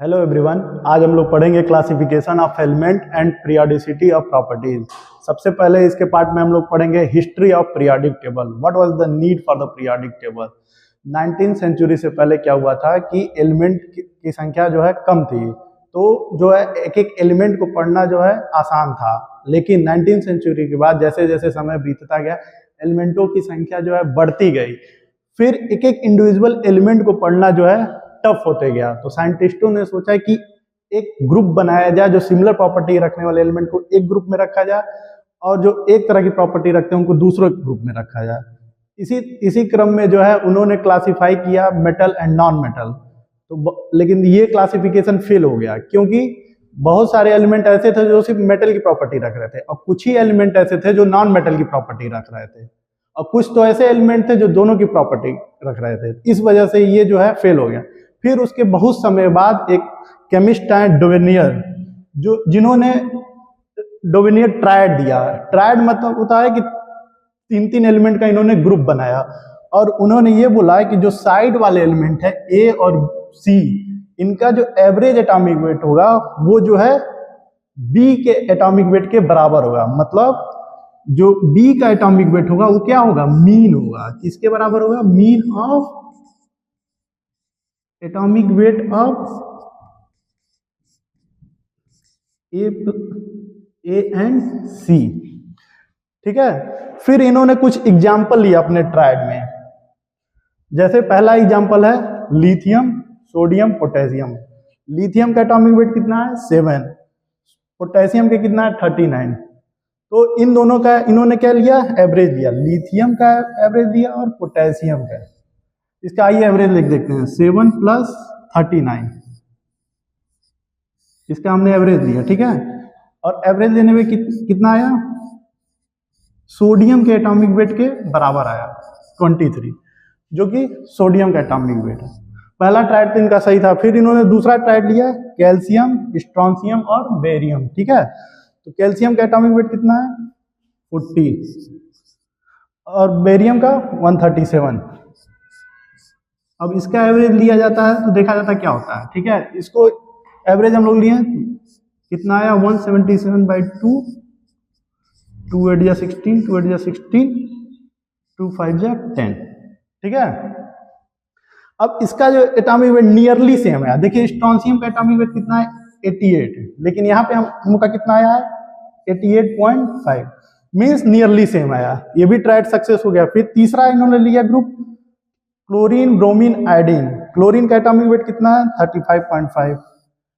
Hello everyone, आज हम लोग पढ़ेंगे classification of element and periodicity of properties. सबसे पहले इसके पार्ट में हम लोग पढ़ेंगे history of periodic table. What was the need for the periodic table. 19th century से पहले क्या हुआ था कि एलिमेंट की संख्या जो है कम थी, तो जो है एक एक एलिमेंट को पढ़ना जो है आसान था। लेकिन 19th सेंचुरी के बाद जैसे जैसे समय बीतता गया, एलिमेंटों की संख्या जो है बढ़ती गई, फिर एक एक इंडिविजुअल एलिमेंट को पढ़ना जो है टफ होते गया। तो साइंटिस्टों ने सोचा कि एक ग्रुप बनाया जाए, जो सिमिलर प्रॉपर्टी रखने वाले एलिमेंट को एक ग्रुप में रखा जाए और जो एक तरह की प्रॉपर्टी रखते हैं उनको दूसरे ग्रुप में रखा जाए। इसी क्रम में जो है उन्होंने क्लासिफाई किया मेटल एंड नॉन मेटल। तो लेकिन ये क्लासिफिकेशन फेल हो गया, क्योंकि बहुत सारे एलिमेंट ऐसे थे जो सिर्फ मेटल की प्रॉपर्टी रख रहे थे और कुछ ही एलिमेंट ऐसे थे जो नॉन मेटल की प्रॉपर्टी रख रहे थे, और कुछ तो ऐसे एलिमेंट थे जो दोनों की प्रॉपर्टी रख रहे थे। इस वजह से ये जो है फेल हो गया। फिर उसके बहुत समय बाद एक केमिस्ट है डोवेनियर, जिन्होंने डोवेनियर ट्रायड दिया। ट्रायड मतलब होता है कि तीन तीन एलिमेंट का इन्होंने ग्रुप बनाया और उन्होंने ये बोला है कि जो साइड वाले एलिमेंट है ए और सी, इनका जो एवरेज एटॉमिक वेट होगा वो जो है बी के एटॉमिक वेट के बराबर होगा। मतलब जो बी का एटॉमिक वेट होगा वो क्या होगा, मीन होगा। किसके बराबर होगा, mean of atomic weight of A and C. ठीक है। फिर इन्होंने कुछ एग्जाम्पल लिया अपने ट्रायड में। जैसे पहला एग्जाम्पल है लिथियम, सोडियम, पोटेशियम। लिथियम का एटॉमिक वेट कितना है, 7। पोटेशियम के कितना है, 39। तो इन दोनों का इन्होंने क्या लिया, एवरेज लिया। लिथियम का एवरेज लिया और पोटेशियम का। इसका आइए एवरेज लिख देखते हैं, 7 + 39। इसका हमने एवरेज लिया, ठीक है। और एवरेज लेने में कितना आया, सोडियम के एटॉमिक वेट के बराबर आया 23, जो कि सोडियम का एटॉमिक वेट है। पहला ट्रायड तो इनका सही था। फिर इन्होंने दूसरा ट्रायड लिया, कैल्शियम, स्ट्रोंशियम और बेरियम। ठीक है। तो कैल्शियम का एटॉमिक वेट कितना है, 40 और बेरियम का 137। अब इसका एवरेज लिया जाता है तो देखा जाता है क्या होता है। ठीक है। इसको एवरेज हम लोग लिए, कितना आया, 177/2, 2 8 जा 16, 2 8 जा 16, 2 5 जा 10। ठीक है। अब इसका जो एटॉमिक वेट नियरली सेम है। देखिए स्ट्रोंशियम का एटॉमिक वेट कितना है, 88, लेकिन यहाँ पे हम का कितना आया है, 88.5, मीन्स नियरली सेम आया। ये भी ट्रायड सक्सेस हो गया। फिर तीसरा इन्होंने लिया group chlorine, bromine, iodine. Chlorine का एटॉमिक वेट कितना है, 35.5,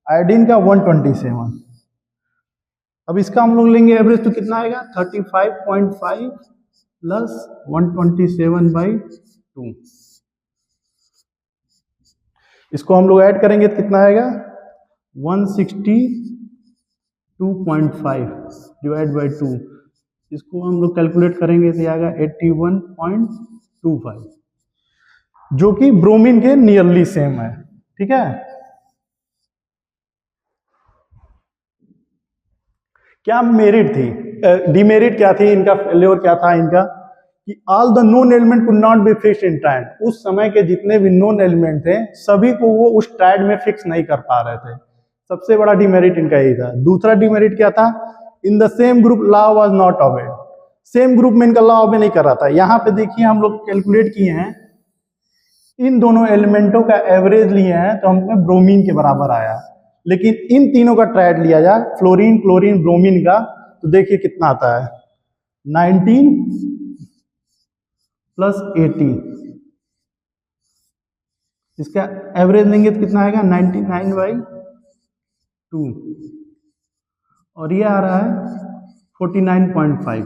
आयोडीन का 127। अब इसका हम लोग लेंगे एवरेज तो कितना आएगा, 35.5 + 127/2। इसको हम लोग ऐड करेंगे तो कितना आएगा, 162.5 / 2। इसको हम लोग कैलकुलेट करेंगे तो आएगा 81.25, जो कि ब्रोमीन के नियरली सेम है। ठीक है। क्या मेरिट थी, डिमेरिट क्या थी इनका, फेल्योर क्या था इनका, कि all the known element could not be fixed in triad. उस समय के जितने भी नोन एलिमेंट थे सभी को वो उस ट्रायड में फिक्स नहीं कर पा रहे थे। सबसे बड़ा डिमेरिट इनका यही था। दूसरा डिमेरिट क्या था, in the same group law was not obeyed. Same group में इनका लॉ ऑबे नहीं कर रहा था। यहाँ पे देखिए हम लोग कैलकुलेट किए हैं, इन दोनों एलिमेंटों का एवरेज लिए हैं तो हमें ब्रोमीन के बराबर आया। लेकिन इन तीनों का ट्रायड लिया जाए, फ्लोरीन, क्लोरीन, ब्रोमीन का, तो देखिए कितना आता है, 19 + 80। इसका एवरेज लेंगे तो कितना आएगा, 99/2, और ये आ रहा है 49.5।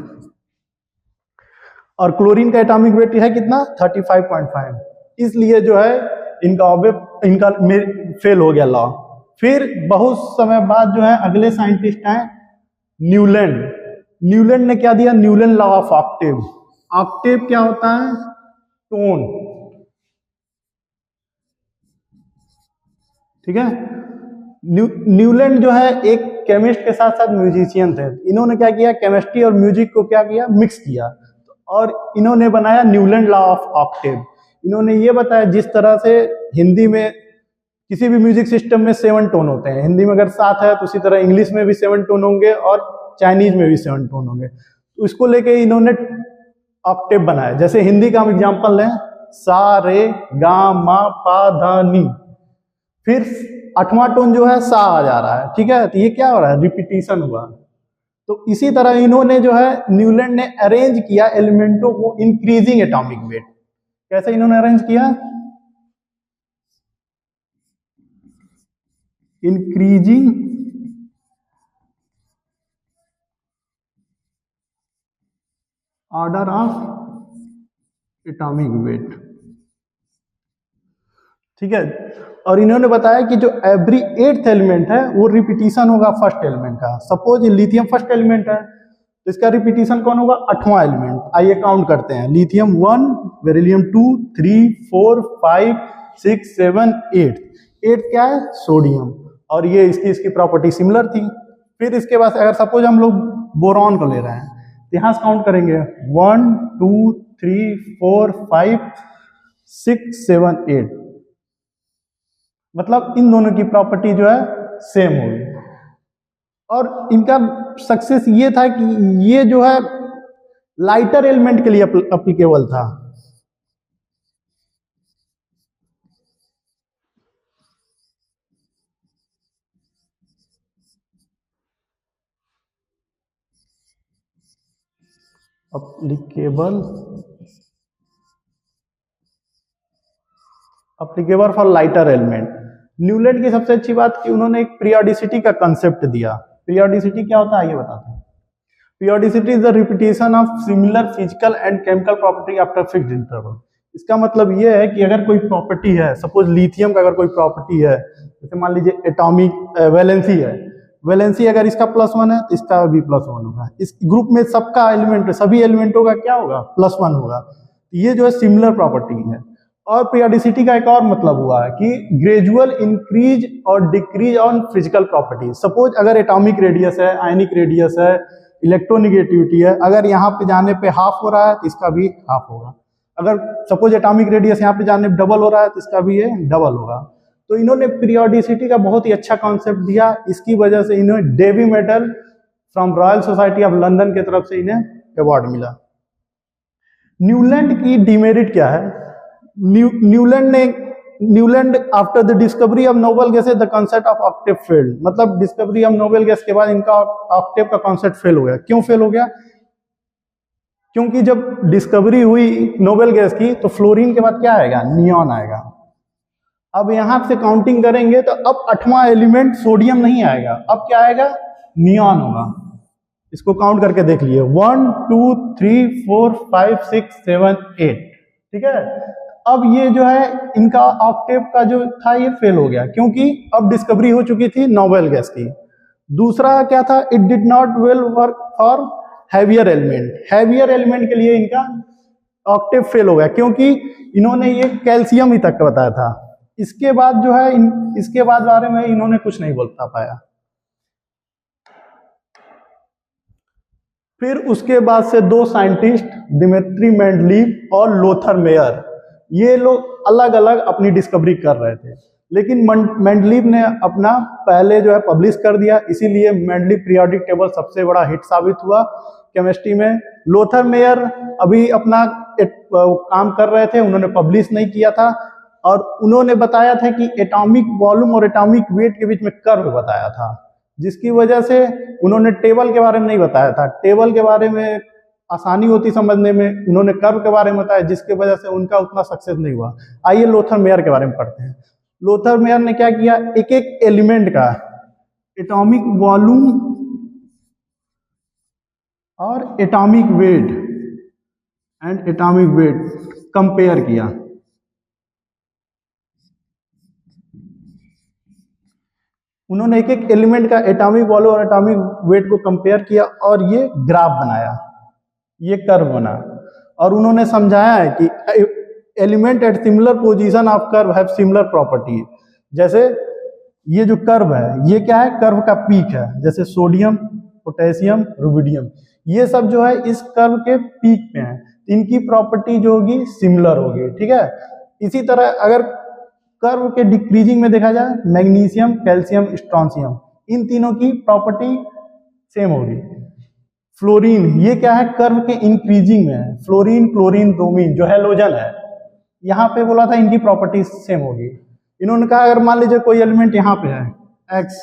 और क्लोरीन का एटॉमिक वेट है कितना, 35.5। इसलिए जो है इनका फेल हो गया लॉ। फिर बहुत समय बाद जो है अगले साइंटिस्ट आए, न्यूलैंड। न्यूलैंड ने क्या दिया, Newland law of octave. Octave क्या होता है, टोन। ठीक है। न्यूलैंड जो है एक केमिस्ट के साथ साथ म्यूजिशियन थे। इन्होंने क्या किया, केमिस्ट्री और म्यूजिक को क्या किया, मिक्स किया, और इन्होंने बनाया न्यूलैंड लॉ ऑफ ऑक्टेव। इन्होंने ये बताया जिस तरह से हिंदी में किसी भी म्यूजिक सिस्टम में 7 टोन होते हैं, हिंदी में अगर 7 है तो उसी तरह इंग्लिश में भी 7 टोन होंगे और चाइनीज में भी 7 टोन होंगे। तो इसको लेके इन्होंने ऑक्टेव बनाया। जैसे हिंदी का हम एग्जाम्पल लें, सा रे गा मा पा धा नी, फिर 8वां टोन जो है सा आ जा रहा है, ठीक है, तो ये क्या हो रहा है, रिपीटिशन हुआ। तो इसी तरह इन्होंने जो है न्यूलैंड ने अरेंज किया एलिमेंटों को इंक्रीजिंग एटॉमिक वेट। कैसे इन्होंने अरेंज किया, increasing order of atomic wait, ठीक है। और इन्होंने बताया कि जो एवरी 8th एलिमेंट है वो रिपीटिशन होगा फर्स्ट एलिमेंट का। सपोज लिथियम फर्स्ट एलिमेंट है तो इसका रिपीटिशन कौन होगा, 8वां एलिमेंट। आइए काउंट करते हैं, लिथियम 1, बेरिलियम 2, 3, 4, 5, 6, 7, 8। 8 क्या है, सोडियम, और ये इसकी प्रॉपर्टी सिमिलर थी। फिर इसके बाद अगर सपोज हम लोग बोरॉन को ले रहे हैं तो यहां से काउंट करेंगे 1, 2, 3, 4, 5, 6, 7, 8, मतलब इन दोनों की प्रॉपर्टी जो है सेम होगी। और इनका सक्सेस ये था कि ये जो है लाइटर एलिमेंट के लिए एप्लीकेबल था। Applicable for lighter element. Newland की सबसे अच्छी बात कि उन्होंने एक पीरियोडिसिटी का कंसेप्ट दिया। पीरियोडिसिटी क्या होता है आइए बताते हैं। Periodicity is the repetition of similar physical and chemical property after fixed interval. इसका मतलब ये है कि अगर कोई प्रॉपर्टी है, सपोज लिथियम का अगर कोई प्रॉपर्टी है, जैसे मान लीजिए एटॉमिक वैलेंसी है, वैलेंसी अगर इसका +1 है तो इसका भी +1 होगा। इस ग्रुप में सबका एलिमेंट, सभी एलिमेंटों का क्या होगा, +1 होगा। ये जो है सिमिलर प्रॉपर्टी है। और पीरियोडिसिटी का एक और मतलब हुआ है कि ग्रेजुअल इंक्रीज और decrease on physical property. Suppose अगर एटॉमिक रेडियस है, आयनिक रेडियस है, इलेक्ट्रोनिगेटिविटी है, अगर यहाँ पे जाने पे हाफ हो रहा है तो इसका भी हाफ होगा। अगर सपोज एटॉमिक रेडियस यहाँ पे जाने पे डबल हो रहा है तो इसका भी ये डबल होगा। तो इन्होंने पीरियोडिसिटी का बहुत ही अच्छा कॉन्सेप्ट दिया। इसकी वजह से इन्हें Davy medal from Royal Society of London की तरफ से इन्हें अवार्ड मिला। न्यूलैंड की डिमेरिट क्या है, Newland after the discovery of noble gas the concept of octave failed. मतलब डिस्कवरी ऑफ नोबेल गैस के बाद इनका ऑक्टेव का कॉन्सेप्ट फेल हो गया। क्यों फेल हो गया, क्योंकि जब डिस्कवरी हुई नोबेल गैस की तो फ्लोरीन के बाद क्या आएगा, नियॉन आएगा। अब यहां से काउंटिंग करेंगे तो अब 8वां एलिमेंट सोडियम नहीं आएगा, अब क्या आएगा, नियॉन होगा। इसको काउंट करके देख लिए, 1, 2, 3, 4, 5, 6, 7, 8, ठीक है। अब ये जो है इनका ऑक्टेव का जो था ये फेल हो गया, क्योंकि अब डिस्कवरी हो चुकी थी नोबेल गैस की। दूसरा क्या था, it did not well work for heavier element. Heavier element के लिए इनका ऑक्टेव फेल हो गया, क्योंकि इन्होंने ये कैल्शियम ही तक बताया था। इसके बाद जो है इसके बाद बारे में इन्होंने कुछ नहीं बोलता पाया। फिर उसके बाद से 2 साइंटिस्ट, दिमित्री मेंडलीव और लोथर मेयर, ये लोग अलग अलग अपनी डिस्कवरी कर रहे थे, लेकिन मेंडलीव ने अपना पहले जो है पब्लिश कर दिया, इसीलिए मेंडलीव पीरियोडिक टेबल सबसे बड़ा हिट साबित हुआ केमिस्ट्री में। लोथर मेयर अभी अपना काम कर रहे थे, उन्होंने पब्लिश नहीं किया था, और उन्होंने बताया था कि एटॉमिक वॉल्यूम और एटॉमिक वेट के बीच में कर्व बताया था, जिसकी वजह से उन्होंने टेबल के बारे में नहीं बताया था। टेबल के बारे में आसानी होती समझने में, उन्होंने कर्व के बारे में बताया, जिसकी वजह से उनका उतना सक्सेस नहीं हुआ। आइए लोथर मेयर के बारे में पढ़ते हैं। लोथर मेयर ने क्या किया, एक एक एलिमेंट का एटॉमिक वॉल्यूम और atomic weight and atomic weight compare किया। उन्होंने एक एक एलिमेंट का एटॉमिक वॉल्यूम और एटॉमिक वेट को कंपेयर किया और ये ग्राफ बनाया, ये कर्व बना, और उन्होंने समझाया है कि element at similar position of curve have similar property. जैसे ये जो कर्व है ये क्या है, कर्व का पीक है, जैसे सोडियम, पोटेशियम, रुबिडियम, ये सब जो है इस कर्व के पीक पे हैं, इनकी प्रॉपर्टी जो होगी सिमिलर होगी, ठीक है। इसी तरह अगर कर्व के डिक्रीजिंग में देखा जाए मैग्नीशियम, कैल्शियम, स्ट्रोंशियम, इन तीनों की प्रॉपर्टी सेम होगी। फ्लोरीन, ये क्या है, कर्व के इंक्रीजिंग में है। फ्लोरीन, क्लोरीन, ब्रोमीन जो हैलोजन है, यहाँ पे बोला था इनकी प्रॉपर्टी सेम होगी। इन्होंने कहा अगर मान लीजिए कोई एलिमेंट यहाँ पे है एक्स,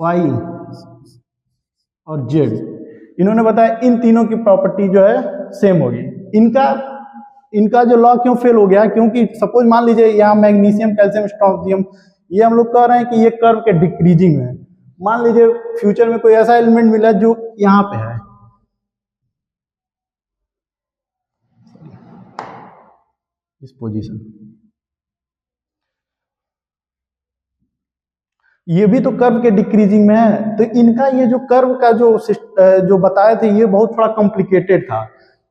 वाई और जेड, इन्होंने बताया इन तीनों की प्रॉपर्टी जो है सेम होगी। इनका जो लॉ क्यों फेल हो गया, क्योंकि सपोज मान लीजिए यहाँ मैग्नीशियम, कैल्शियम, स्ट्रोंशियम, ये हम लोग कह रहे हैं कि ये कर्व के डिक्रीजिंग में है। मान लीजिए फ्यूचर में कोई ऐसा एलिमेंट मिला जो यहाँ पे है, इस पोजीशन, ये भी तो कर्व के डिक्रीजिंग में है। तो इनका ये जो कर्व का जो बताए थे ये बहुत थोड़ा कॉम्प्लिकेटेड था।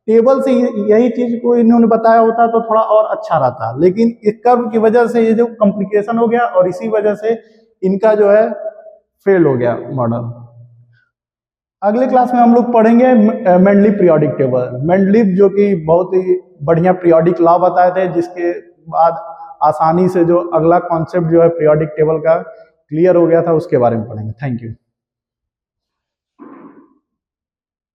टेबल से यही चीज को इन्होंने बताया होता तो थोड़ा और अच्छा रहता, लेकिन इस कर्व की वजह से ये जो कॉम्प्लिकेशन हो गया और इसी वजह से इनका जो है फेल हो गया मॉडल। अगले क्लास में हम लोग पढ़ेंगे मेंडलीव पीरियोडिक टेबल। मेंडलीव जो कि बहुत ही बढ़िया पीरियोडिक लॉ बताए थे, जिसके बाद आसानी से जो अगला कॉन्सेप्ट जो है पीरियोडिक टेबल का क्लियर हो गया था, उसके बारे में पढ़ेंगे। Thank you.